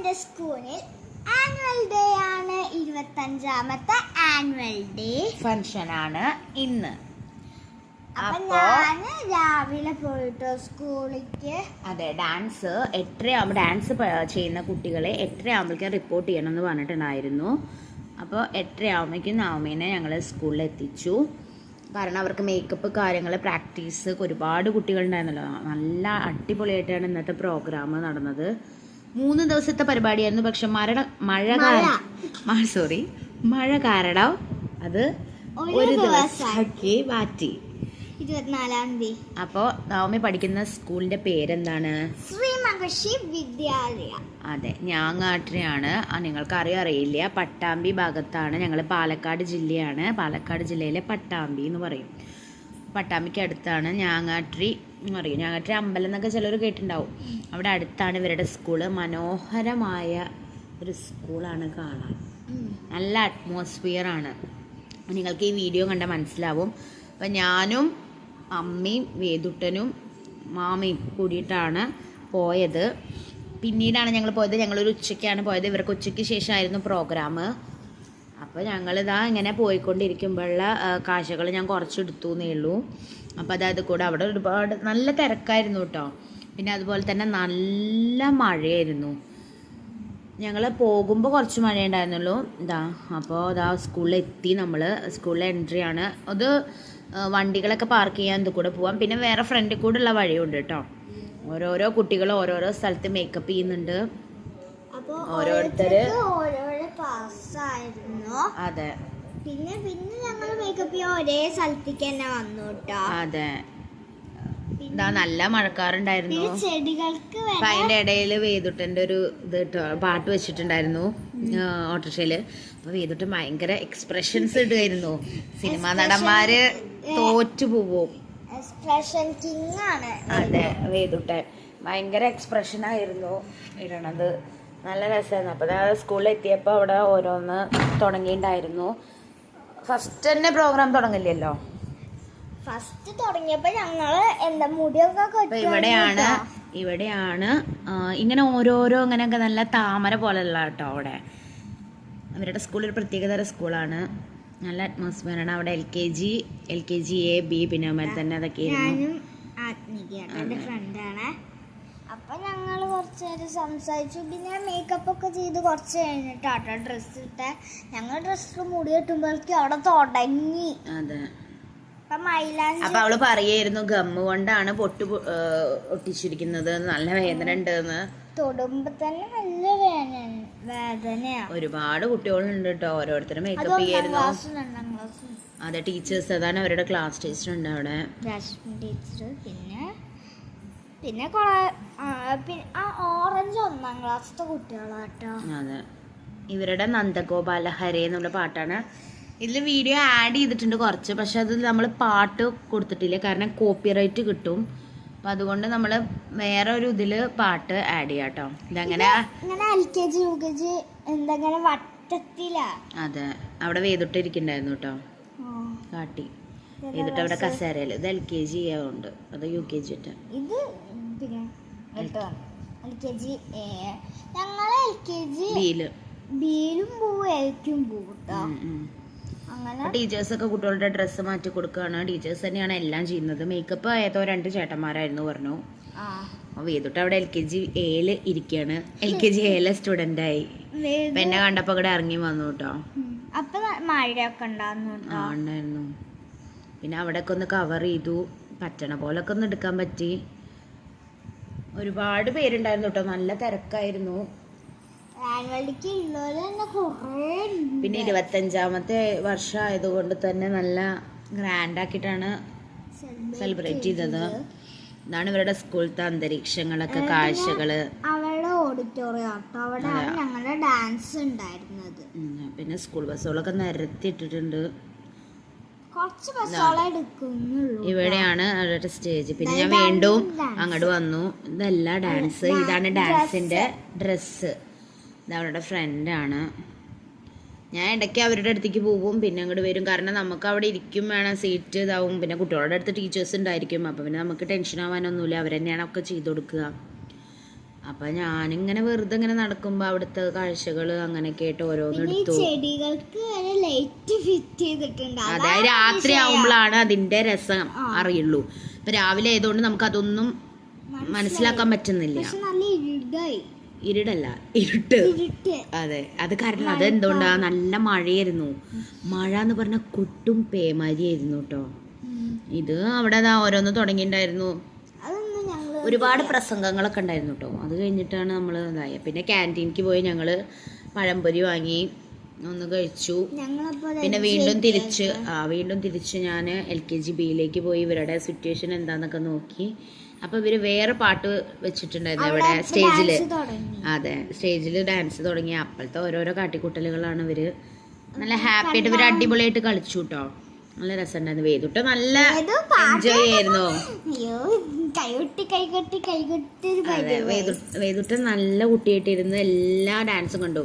എൻ്റെ സ്കൂളിൽ annual day ആണ്. 25ാമത്തെ ആനുവൽ ഡേ ഫംഗ്ഷൻ ആണ് ഇന്ന്. അപ്പൊ ഞാൻ രാവിലെ പോയിട്ട് സ്കൂളിലേക്ക് അതെ ഡാൻസ് 8:30 ഡാൻസ് ചെയ്യുന്ന കുട്ടികളെ 8:30 റിപ്പോർട്ട് ചെയ്യണം എന്ന് പറഞ്ഞിട്ടുണ്ടായിരുന്നു. അപ്പോൾ 8:30 നവമീനെ ഞങ്ങൾ സ്കൂളിൽ എത്തിച്ചു. കാരണം അവർക്ക് മേക്കപ്പ് കാര്യങ്ങൾ പ്രാക്ടീസ് ഒരുപാട് കുട്ടികളുണ്ടായിരുന്നല്ലോ. നല്ല അടിപൊളിയായിട്ടാണ് ഇന്നത്തെ പ്രോഗ്രാം നടന്നത്. 3 ദിവസത്തെ പരിപാടിയായിരുന്നു. പക്ഷെ മഴ കാരണം അത് ഒരു ദിവസമാക്കി മാറ്റി. 24-ാം തീയതി. അപ്പോൾ നവമി പഠിക്കുന്ന സ്കൂളിന്റെ പേരെന്താണ്? ശ്രീ മഹർഷി വിദ്യാലയ. അതെ, ഞാങ്ങാട്ടിനെയാണ്. നിങ്ങൾക്ക് അറിയില്ല, പട്ടാമ്പി ഭാഗത്താണ്. ഞങ്ങൾ പാലക്കാട് ജില്ലയാണ്. പാലക്കാട് ജില്ലയിലെ പട്ടാമ്പി എന്ന് പറയും. പട്ടാമ്പിക്ക് അടുത്താണ് ഞാങ്ങാട്ടി എന്ന് പറയും. ഞാങ്ങാട്ടി അമ്പലം എന്നൊക്കെ ചിലർ കേട്ടിട്ടുണ്ടാവും. അവിടെ അടുത്താണ് ഇവരുടെ സ്കൂള്. മനോഹരമായ ഒരു സ്കൂളാണ് കാണാൻ. നല്ല അറ്റ്മോസ്ഫിയർ ആണ്. നിങ്ങൾക്ക് ഈ വീഡിയോ കണ്ടാൽ മനസ്സിലാവും. അപ്പം ഞാനും അമ്മയും വേദുട്ടനും മാമയും കൂടിയിട്ടാണ് പോയത്. പിന്നീടാണ് ഞങ്ങൾ പോയത്. ഞങ്ങളൊരു ഉച്ചയ്ക്കാണ് പോയത്. ഇവർക്ക് ഉച്ചയ്ക്ക് ശേഷമായിരുന്നു പ്രോഗ്രാം. അപ്പോൾ ഞങ്ങളിതാ ഇങ്ങനെ പോയിക്കൊണ്ടിരിക്കുമ്പോഴുള്ള കാഴ്ചകൾ ഞാൻ കുറച്ചെടുത്തു എന്നേ ഉള്ളൂ. അപ്പോൾ അതായത് കൂടെ അവിടെ ഒരുപാട് നല്ല തിരക്കായിരുന്നു കേട്ടോ. പിന്നെ അതുപോലെ തന്നെ നല്ല മഴയായിരുന്നു. ഞങ്ങൾ പോകുമ്പോൾ കുറച്ച് മഴ ഉണ്ടായിരുന്നുള്ളൂ. അപ്പോൾ സ്കൂളിലെത്തി. നമ്മൾ സ്കൂളിലെ എൻട്രി ആണ് അത്. വണ്ടികളൊക്കെ പാർക്ക് ചെയ്യാൻ ഇത് കൂടെ പോവാം. പിന്നെ വേറെ ഫ്രണ്ടിൽ കൂടെ ഉള്ള വഴിയുണ്ട് കേട്ടോ. ഓരോരോ കുട്ടികൾ ഓരോരോ സ്ഥലത്ത് മേക്കപ്പ് ചെയ്യുന്നുണ്ട്. ഓരോരുത്തര് അതെ. പിന്നെ ഞങ്ങൾ മേക്കപ്പ് ചെയ്യാൻ ഒരേ സ്ഥലത്തേക്ക് തന്നെ വന്നു കേട്ടോ. അതെ, നല്ല മഴക്കാറുണ്ടായിരുന്നു. ചെടികൾക്ക് അപ്പൊ അതിന്റെ ഇടയിൽ വേദുട്ടന്റെ ഒരു ഇത് പാട്ട് വെച്ചിട്ടുണ്ടായിരുന്നു ഓട്ടോറിക്ഷയില്. അപ്പൊ വേദുട്ടൻ ഭയങ്കര എക്സ്പ്രഷൻസ് ഇടുമായിരുന്നു. സിനിമാ നടന്മാര് തോറ്റു പോവും. എക്സ്പ്രഷൻ കിങ് ആണ്. അതെ, വേദുട്ടൻ ഭയങ്കര എക്സ്പ്രഷൻ ആയിരുന്നു ഇടണത്. നല്ല രസമായിരുന്നു. അപ്പൊ സ്കൂളിൽ എത്തിയപ്പോ അവിടെ ഓരോന്ന് തുടങ്ങിയിട്ടുണ്ടായിരുന്നു. ഫസ്റ്റ് തന്നെ പ്രോഗ്രാം തുടങ്ങില്ലല്ലോ. ഫസ്റ്റ് തുടങ്ങിയപ്പോ ഞങ്ങള് എന്താ മുടിയൊക്കെ ഇവിടെയാണ് ഇങ്ങനെ ഓരോരോ ഇങ്ങനെയൊക്കെ നല്ല താമര പോലെയുള്ള കേട്ടോ. അവിടെ അവരുടെ സ്കൂൾ ഒരു പ്രത്യേകതര സ്കൂളാണ്. നല്ല അറ്റ്മോസ്ഫിയറാണ് അവിടെ. LKG A B പിന്നെ അതുപോലെ തന്നെ അതൊക്കെ ഞാനും എന്റെ ഫ്രണ്ടാണ്. അപ്പൊ ഞങ്ങള് കുറച്ച് നേരം സംസാരിച്ചു. പിന്നെ മേക്കപ്പ് ഒക്കെ ചെയ്ത് കുറച്ച് കഴിഞ്ഞിട്ടാട്ടോ ഡ്രസ്സ് ഇട്ട. ഞങ്ങൾ ഡ്രസ്സ് മുടി കെട്ടുമ്പോഴേക്കും അവിടെ തുടങ്ങി. അതെ. അപ്പൊ അവള് പറയായിരുന്നു ഗമ്മ് കൊണ്ടാണ് പൊട്ട് ഒട്ടിച്ചിരിക്കുന്നത്, നല്ല വേദന ഉണ്ടെന്ന്. തൊടുമ്പോ തന്നെ നല്ല വേദനയാ. ഒരുപാട് കുട്ടികളുണ്ട് കേട്ടോ. ഓരോരുത്തരും മേക്കപ്പ് ചെയ്യായിരുന്നു. അതെ, ടീച്ചേഴ്സ്. അതാണ് അവരുടെ ക്ലാസ് ടീച്ചർ ഉണ്ട് അവിടെ. ടീച്ചർ പിന്നെ ഓറഞ്ച് 1ാം ക്ലാസ്സിലെ കുട്ടികളാട്ടോ. അതെ, ഇവരുടെ നന്ദഗോപാല ഹരേ എന്നുള്ള പാട്ടാണ്. ഇതിൽ വീഡിയോ ആഡ് ചെയ്തിട്ടുണ്ട് കുറച്ച്. പക്ഷെ അത് നമ്മൾ പാട്ട് കൊടുത്തിട്ടില്ല, കാരണം കോപ്പിറൈറ്റ് കിട്ടും. അപ്പം അതുകൊണ്ട് നമ്മൾ വേറെ ഒരു ഇതിൽ പാട്ട് ആഡ് ചെയ്യാം കേട്ടോ. ഇതങ്ങനെ LKG UKG എന്തെങ്കിലും വട്ടത്തിലാ. അതെ, അവിടെ വേദിട്ടിരിക്കണ്ടായിരുന്നു കേട്ടോ. കാട്ടി വേദിട്ട് അവിടെ കസേരയില്. ഇത് LKG ഉണ്ട്, അത് UKG ഇട്ട്. ഇത് പിന്നെ LKG ഞങ്ങളെ LKG ബിയിലും പോവും Lക്കും പോവും കേട്ടോ. ടീച്ചേഴ്സ് ഒക്കെ കുട്ടികളുടെ ഡ്രസ്സ് മാറ്റി കൊടുക്കുകയാണ്. ടീച്ചേഴ്സ് തന്നെയാണ് എല്ലാം ചെയ്യുന്നത്. മേക്കപ്പ് ഏതോ 2 ചേട്ടന്മാരായിരുന്നു പറഞ്ഞു. വേദിട്ട് അവിടെ LKG A ഇരിക്കുകയാണ്. LKG A സ്റ്റുഡന്റ് ആയി. എന്നെ കണ്ടപ്പോ ഇവിടെ ഇറങ്ങി വന്നു കേട്ടോ. അപ്പൊ മഴയൊക്കെ ഉണ്ടായിരുന്നു. പിന്നെ അവിടെയൊക്കെ ഒന്ന് കവർ ചെയ്തു. പറ്റണ പോലൊക്കെ ഒന്ന് എടുക്കാൻ പറ്റി. ഒരുപാട് പേരുണ്ടായിരുന്നു കേട്ടോ. നല്ല തിരക്കായിരുന്നു. പിന്നെ 25ാമത്തെ വർഷം ആയതുകൊണ്ട് തന്നെ നല്ല ഗ്രാൻഡ് ആക്കിയിട്ടാണ് സെലിബ്രേറ്റ് ചെയ്തത്. ഇതാണ് ഇവരുടെ സ്കൂളത്തെ അന്തരീക്ഷങ്ങളൊക്കെ, കാഴ്ചകള്. അവളുടെ ഓഡിറ്റോറിയം അവിടെ ഞങ്ങളുടെ ഡാൻസ് ഉണ്ടായിരുന്നത്. പിന്നെ സ്കൂൾ ബസ്സുകളൊക്കെ നിരത്തിയിട്ടിട്ടുണ്ട്. ഇവിടെയാണ് അവരുടെ സ്റ്റേജ്. പിന്നെ ഞാൻ വീണ്ടും അങ്ങോട്ട് വന്നു. ഇതല്ല ഡാൻസ്. ഇതാണ് ഡാൻസിന്റെ ഡ്രസ്സ്. ഇത് അവരുടെ ഫ്രണ്ടാണ്. ഞാൻ ഇടയ്ക്ക് അവരുടെ അടുത്തേക്ക് പോകും, പിന്നെ അങ്ങോട്ട് വരും. കാരണം നമുക്ക് അവിടെ ഇരിക്കും വേണം, സീറ്റ് ഇതാവും. പിന്നെ കുട്ടികളുടെ അടുത്ത് ടീച്ചേഴ്സ് ഉണ്ടായിരിക്കും. അപ്പം പിന്നെ നമുക്ക് ടെൻഷൻ ആവാനൊന്നുമില്ല. അവർ തന്നെയാണ് ഒക്കെ ചെയ്ത് കൊടുക്കുക. അപ്പൊ ഞാനിങ്ങനെ വെറുതെ ഇങ്ങനെ നടക്കുമ്പോ അവിടുത്തെ കാഴ്ചകൾ അങ്ങനെയൊക്കെ ആയിട്ട് ഓരോന്ന് പിന്നെ ഈ എടുത്തു. ചെടികൾക്ക് വരെ ലൈറ്റ് ഫിറ്റ് ചെയ്തിട്ടുണ്ട്. അതായത് രാത്രി ആവുമ്പോഴാണ് അതിന്റെ രസം അറിയുള്ളൂ. ഇപ്പൊ രാവിലെ ആയതുകൊണ്ട് നമുക്ക് അതൊന്നും മനസ്സിലാക്കാൻ പറ്റുന്നില്ല. പക്ഷെ നല്ല ഇരുടായി. ഇരുടല്ല, ഇരുട്ട്. ഇരുട്ട്. അതെ, അത് കാരണം അതെന്തുകൊണ്ടാ, നല്ല മഴയായിരുന്നു. മഴ എന്ന് പറഞ്ഞ കൊട്ടും പേമാരിയായിരുന്നു കേട്ടോ. ഇത് അവിടെ ഓരോന്ന് തുടങ്ങിയിട്ടുണ്ടായിരുന്നു. അതൊന്നും ഞങ്ങള് ഒരുപാട് പ്രസംഗങ്ങളൊക്കെ ഉണ്ടായിരുന്നു കേട്ടോ. അത് കഴിഞ്ഞിട്ടാണ് നമ്മൾ ഇതായ. പിന്നെ ക്യാൻറ്റീനിക്ക് പോയി ഞങ്ങൾ പഴംപൊരി വാങ്ങി ഒന്ന് കഴിച്ചു. പിന്നെ വീണ്ടും തിരിച്ച് ഞാൻ LKG Bയിലേക്ക് പോയി ഇവരുടെ സിറ്റുവേഷൻ എന്താന്നൊക്കെ നോക്കി. അപ്പോൾ ഇവർ വേറെ പാട്ട് വെച്ചിട്ടുണ്ടായിരുന്നു ഇവിടെ സ്റ്റേജിൽ. അതെ, സ്റ്റേജിൽ ഡാൻസ് തുടങ്ങി. അപ്പോഴത്തെ ഓരോരോ കാട്ടിക്കൂട്ടലുകളാണ് ഇവർ. നല്ല ഹാപ്പി ആയിട്ട് ഇവർ അടിപൊളിയായിട്ട് കളിച്ചു കേട്ടോ. നല്ല രസമുണ്ടായിരുന്നു. വേദുട്ട നല്ല എൻജോയ് ആയിരുന്നു. അതെ, വേദുട്ട നല്ല കുട്ടിയായിട്ടിരുന്ന് എല്ലാ ഡാൻസും കണ്ടു.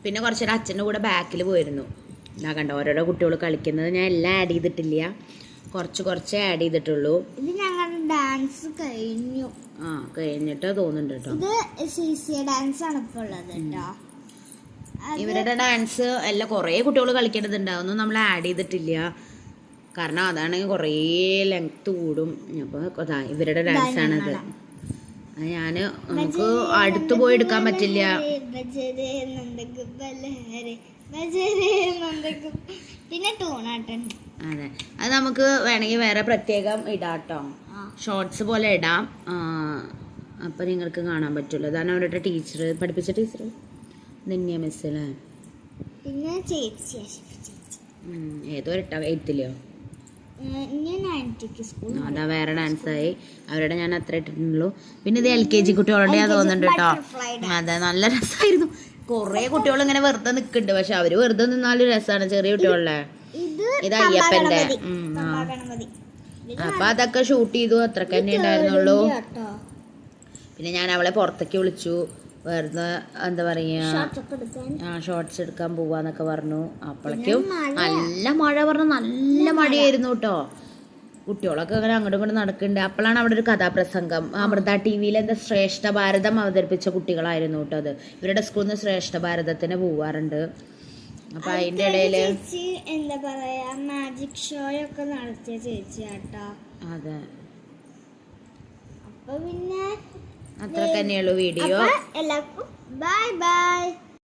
പിന്നെ കുറച്ച് നേരം അച്ഛൻ്റെ കൂടെ ബാക്കിൽ പോയിരുന്നു. ഞാൻ കണ്ടോ ഓരോരോ കുട്ടികൾ കളിക്കുന്നത്. ഞാൻ എല്ലാം ആഡ് ചെയ്തിട്ടില്ല, കുറച്ച് ആഡ് ചെയ്തിട്ടുള്ളൂ. ഇത് ഞങ്ങളുടെ ഡാൻസ് കഴിഞ്ഞു. കഴിഞ്ഞിട്ട് തോന്നുന്നുണ്ട് കേട്ടോ. ഇത് CCA ഡാൻസ് ആണ് ഇപ്പോൾ ഉള്ളത് കേട്ടോ. ഇവരുടെ ഡാൻസ് എല്ലാം കുറേ കുട്ടികൾ കളിക്കേണ്ടതുണ്ട്. അതൊന്നും നമ്മൾ ആഡ് ചെയ്തിട്ടില്ല. കാരണം അതാണെങ്കിൽ കുറേ ലെങ്ത് കൂടും. അപ്പോൾ ഇവരുടെ ഡാൻസാണത്. ഞാൻ നമുക്ക് അടുത്ത് പോയി എടുക്കാൻ പറ്റില്ല. പിന്നെ ടൂണാട്ടൻ. അതെ, അത് നമുക്ക് വേണമെങ്കിൽ വേറെ പ്രത്യേകം ഇടാം കേട്ടോ. ഷോർട്സ് പോലെ ഇടാം. അപ്പം നിങ്ങൾക്ക് കാണാൻ പറ്റുള്ളൂ. അതാണ് അവരുടെ ടീച്ചർ, പഠിപ്പിച്ച ടീച്ചർ ധന്യ മിസ് അല്ലേ. പിന്നെ ചേച്ചി ഏതോ 8th സ്കൂൾ. അതാ വേറെ ഡാൻസായി. അവരുടെ ഞാൻ അത്ര ഇട്ടിട്ടുള്ളൂ. പിന്നെ ഇത് LKG കുട്ടികളുടെ ഞാൻ തോന്നുന്നുണ്ട് കേട്ടോ. അതെ, നല്ല രസമായിരുന്നു. കുറേ കുട്ടികൾ ഇങ്ങനെ വെറുതെ നിൽക്കുന്നുണ്ട്. പക്ഷെ അവര് വെറുതെ നിന്നാലും രസമാണ്. ചെറിയ കുട്ടികളുടെ ഇത് അയ്യപ്പന്റെ. അപ്പൊ അതൊക്കെ ഷൂട്ട് ചെയ്തു. അത്രക്ക് തന്നെ ഉണ്ടായിരുന്നുള്ളൂ. പിന്നെ ഞാൻ അവളെ പുറത്തേക്ക് വിളിച്ചു. വെറുതെ എന്താ പറയാ, ഷോർട്സ് എടുക്കാൻ പോവാന്നൊക്കെ പറഞ്ഞു. അപ്പോഴേക്കും നല്ല മഴ, നല്ല മഴയായിരുന്നു കേട്ടോ. കുട്ടികളൊക്കെ അങ്ങനെ അങ്ങോട്ടും ഇങ്ങോട്ടും നടക്കുന്നുണ്ട്. അപ്പോഴാണ് അവിടെ ഒരു കഥാപ്രസംഗം. അമൃത TV എന്താ ശ്രേഷ്ഠ ഭാരതം അവതരിപ്പിച്ച കുട്ടികളായിരുന്നു കേട്ടോ. അത് ഇവരുടെ സ്കൂളിൽ നിന്ന് ശ്രേഷ്ഠ ഭാരതത്തിന് പോവാറുണ്ട്. അപ്പൊ അതിന്റെ ഇടയില് എന്താ പറയാ, മാജിക് ഷോ ഒക്കെ നടത്തിയ ചേച്ചി കേട്ടോ. അതെ, അപ്പൊ പിന്നെ അത്ര തന്നെയുള്ളൂ വീഡിയോ. എല്ലാവർക്കും ബൈ ബൈ.